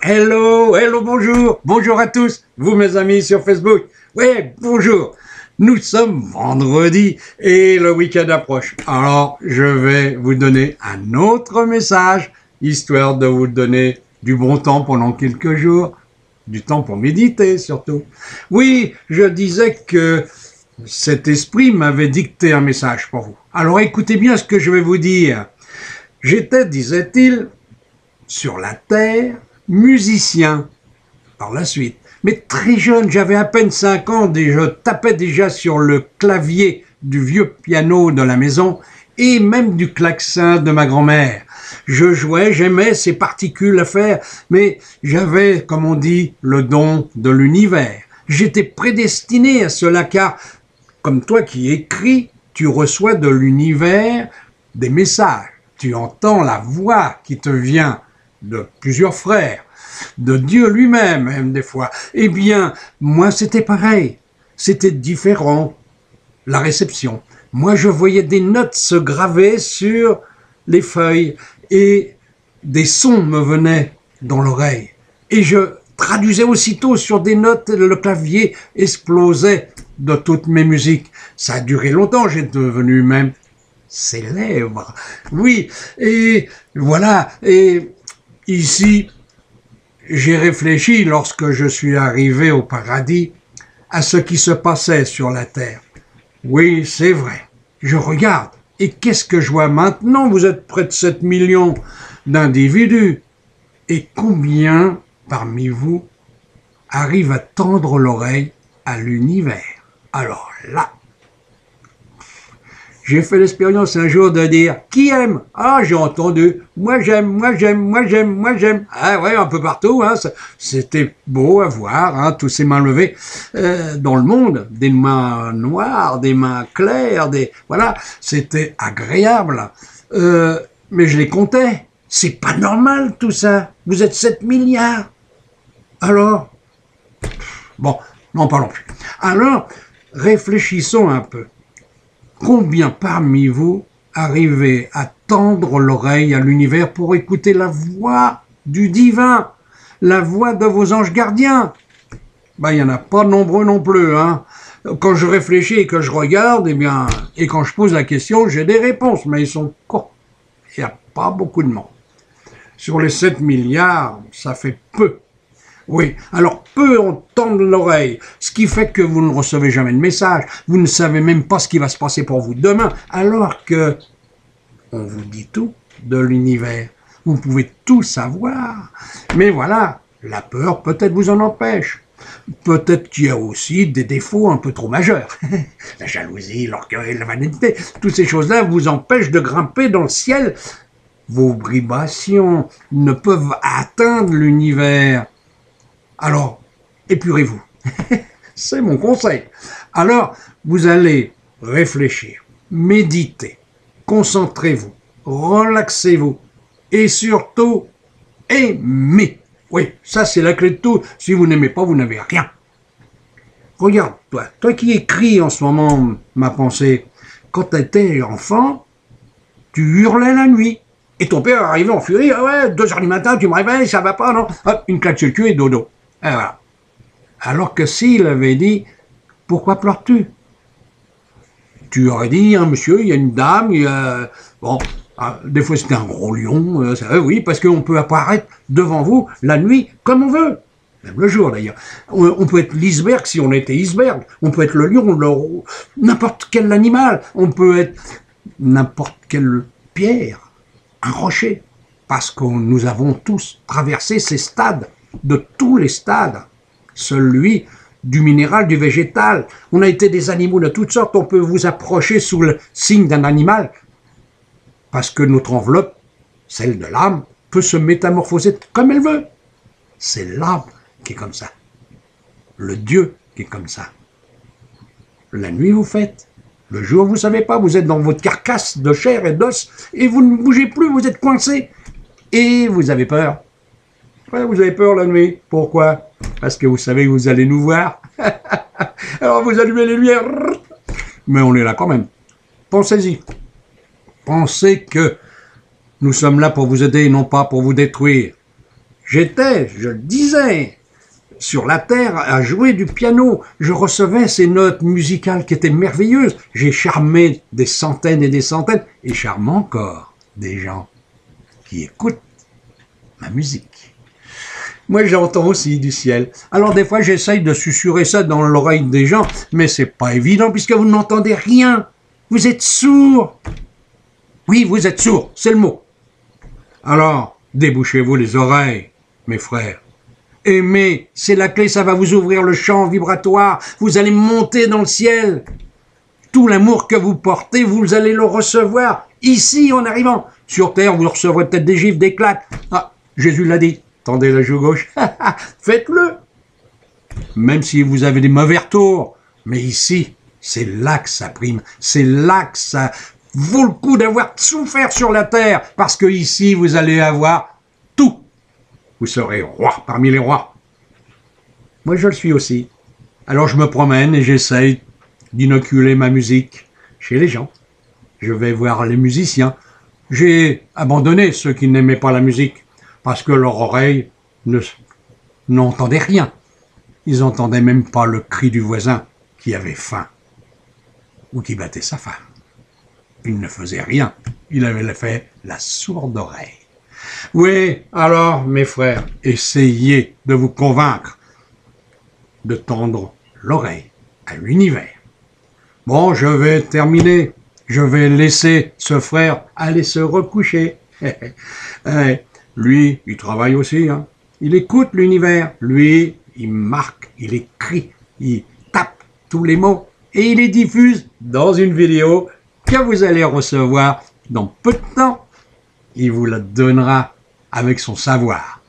Hello, hello, bonjour, bonjour à tous, vous mes amis sur Facebook. Ouais, bonjour. Nous sommes vendredi et le week-end approche. Alors, je vais vous donner un autre message, histoire de vous donner du bon temps pendant quelques jours, du temps pour méditer surtout. Oui, je disais que cet esprit m'avait dicté un message pour vous. Alors écoutez bien ce que je vais vous dire. J'étais, disait-il, sur la terre, musicien, par la suite. Mais très jeune, j'avais à peine 5 ans et je tapais déjà sur le clavier du vieux piano de la maison et même du klaxon de ma grand-mère. Je jouais, j'aimais ces particules à faire, mais j'avais, comme on dit, le don de l'univers. J'étais prédestiné à cela car, comme toi qui écris, tu reçois de l'univers des messages. Tu entends la voix qui te vient de plusieurs frères, de Dieu lui-même, même des fois. Eh bien, moi, c'était pareil. C'était différent, la réception. Moi, je voyais des notes se graver sur les feuilles et des sons me venaient dans l'oreille. Et je traduisais aussitôt sur des notes, le clavier explosait de toutes mes musiques. Ça a duré longtemps, j'ai devenu même célèbre. Oui, et voilà, et ici, j'ai réfléchi lorsque je suis arrivé au paradis à ce qui se passait sur la terre. Oui, c'est vrai. Je regarde. Et qu'est-ce que je vois maintenant? Vous êtes près de 7 millions d'individus. Et combien parmi vous arrivent à tendre l'oreille à l'univers? Alors là, j'ai fait l'expérience un jour de dire « Qui aime ?» Ah, j'ai entendu « Moi j'aime, moi j'aime, moi j'aime, moi j'aime. » Ah ouais, un peu partout, hein. C'était beau à voir, hein, tous ces mains levées dans le monde. Des mains noires, des mains claires, voilà, c'était agréable. Mais je les comptais. C'est pas normal tout ça. Vous êtes 7 milliards. Alors, bon, n'en parlons plus. Alors, réfléchissons un peu. Combien parmi vous arrivez à tendre l'oreille à l'univers pour écouter la voix du divin, la voix de vos anges gardiens? Ben, il n'y en a pas nombreux non plus, hein. Quand je réfléchis et que je regarde, eh bien, et quand je pose la question, j'ai des réponses, mais ils sont courts. Il n'y a pas beaucoup de monde. Sur les 7 milliards, ça fait peu. Oui, alors peu entendent l'oreille, ce qui fait que vous ne recevez jamais de message, vous ne savez même pas ce qui va se passer pour vous demain, alors que on vous dit tout de l'univers, vous pouvez tout savoir. Mais voilà, la peur peut-être vous en empêche. Peut-être qu'il y a aussi des défauts un peu trop majeurs. La jalousie, l'orgueil, la vanité, toutes ces choses-là vous empêchent de grimper dans le ciel. Vos vibrations ne peuvent atteindre l'univers. Alors, épurez-vous. C'est mon conseil. Alors, vous allez réfléchir, méditer, concentrez-vous, relaxez-vous et surtout, aimez. Oui, ça c'est la clé de tout. Si vous n'aimez pas, vous n'avez rien. Regarde, toi qui écris en ce moment ma pensée, quand tu étais enfant, tu hurlais la nuit. Et ton père arrivait en furie, ah ouais, 2 heures du matin, tu me réveilles, ça va pas, non? Hop, une claque sur le cul et dodo. Et voilà. Alors que s'il avait dit, pourquoi pleures-tu? Tu aurais dit, hein, monsieur, il y a une dame, bon, des fois c'était un gros lion, oui, parce qu'on peut apparaître devant vous la nuit comme on veut. Même le jour d'ailleurs. On peut être l'iceberg si on était iceberg. On peut être le lion, n'importe quel animal. On peut être n'importe quelle pierre, un rocher. Parce que nous avons tous traversé ces stades, de tous les stades. Celui du minéral, du végétal. On a été des animaux de toutes sortes. On peut vous approcher sous le signe d'un animal. Parce que notre enveloppe, celle de l'âme, peut se métamorphoser comme elle veut. C'est l'âme qui est comme ça. Le Dieu qui est comme ça. La nuit, vous faites. Le jour, vous ne savez pas. Vous êtes dans votre carcasse de chair et d'os et vous ne bougez plus, vous êtes coincé. Et vous avez peur. Ouais, vous avez peur la nuit. Pourquoi? Parce que vous savez que vous allez nous voir. Alors vous allumez les lumières. Mais on est là quand même. Pensez-y. Pensez que nous sommes là pour vous aider et non pas pour vous détruire. J'étais, je le disais, sur la terre à jouer du piano. Je recevais ces notes musicales qui étaient merveilleuses. J'ai charmé des centaines et des centaines, et charme encore des gens qui écoutent ma musique. Moi, j'entends aussi du ciel. Alors, des fois, j'essaye de susurrer ça dans l'oreille des gens, mais c'est pas évident puisque vous n'entendez rien. Vous êtes sourds. Oui, vous êtes sourds, c'est le mot. Alors, débouchez-vous les oreilles, mes frères. Aimez, c'est la clé, ça va vous ouvrir le champ vibratoire. Vous allez monter dans le ciel. Tout l'amour que vous portez, vous allez le recevoir ici en arrivant. Sur terre, vous recevrez peut-être des gifles, des claques. Ah, Jésus l'a dit. Tendez la joue gauche. Faites-le. Même si vous avez des mauvais retours. Mais ici, c'est là que ça prime. C'est là que ça vaut le coup d'avoir souffert sur la terre. Parce que ici, vous allez avoir tout. Vous serez roi parmi les rois. Moi, je le suis aussi. Alors, je me promène et j'essaye d'inoculer ma musique chez les gens. Je vais voir les musiciens. J'ai abandonné ceux qui n'aimaient pas la musique parce que leur oreille n'entendait rien. Ils n'entendaient même pas le cri du voisin qui avait faim ou qui battait sa femme. Il ne faisait rien. Il avait fait la sourde oreille. Oui, alors, mes frères, essayez de vous convaincre de tendre l'oreille à l'univers. Bon, je vais terminer. Je vais laisser ce frère aller se recoucher. Lui, il travaille aussi. Hein. Il écoute l'univers. Lui, il marque, il écrit, il tape tous les mots et il les diffuse dans une vidéo que vous allez recevoir dans peu de temps. Il vous la donnera avec son savoir.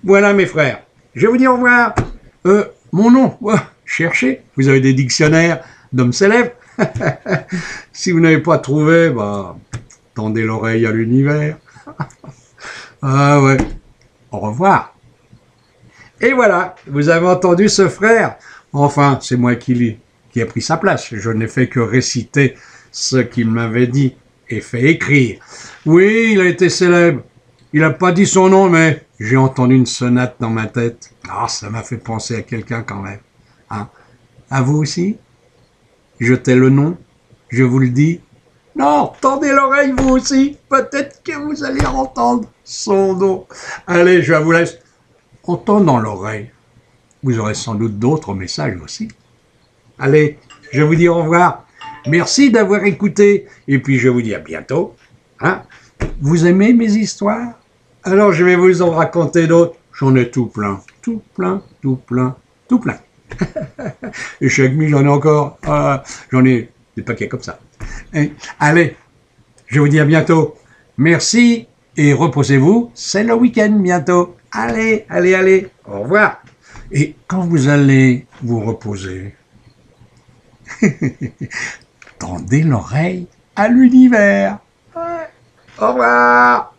Voilà, mes frères. Je vais vous dire au revoir. Mon nom, cherchez. Vous avez des dictionnaires d'hommes célèbres. Si vous n'avez pas trouvé, tendez l'oreille à l'univers. Ah ouais. Au revoir. Et voilà, vous avez entendu ce frère. Enfin, c'est moi qui a pris sa place. Je n'ai fait que réciter ce qu'il m'avait dit et fait écrire. Oui, il a été célèbre. Il n'a pas dit son nom, mais j'ai entendu une sonate dans ma tête. Ah, ça m'a fait penser à quelqu'un quand même. Hein? À vous aussi? Je tais le nom, je vous le dis. Non, tendez l'oreille vous aussi. Peut-être que vous allez entendre son nom. Allez, je vous laisse. En tendant l'oreille, vous aurez sans doute d'autres messages aussi. Allez, je vous dis au revoir. Merci d'avoir écouté. Et puis je vous dis à bientôt. Hein? Vous aimez mes histoires? Alors je vais vous en raconter d'autres. J'en ai tout plein. Tout plein, tout plein, tout plein. Et chaque nuit, j'en ai encore. J'en ai des paquets comme ça. Et, allez, je vous dis à bientôt. Merci et reposez-vous. C'est le week-end bientôt. Allez, allez, allez. Au revoir. Et quand vous allez vous reposer, tendez l'oreille à l'univers. Ouais. Au revoir.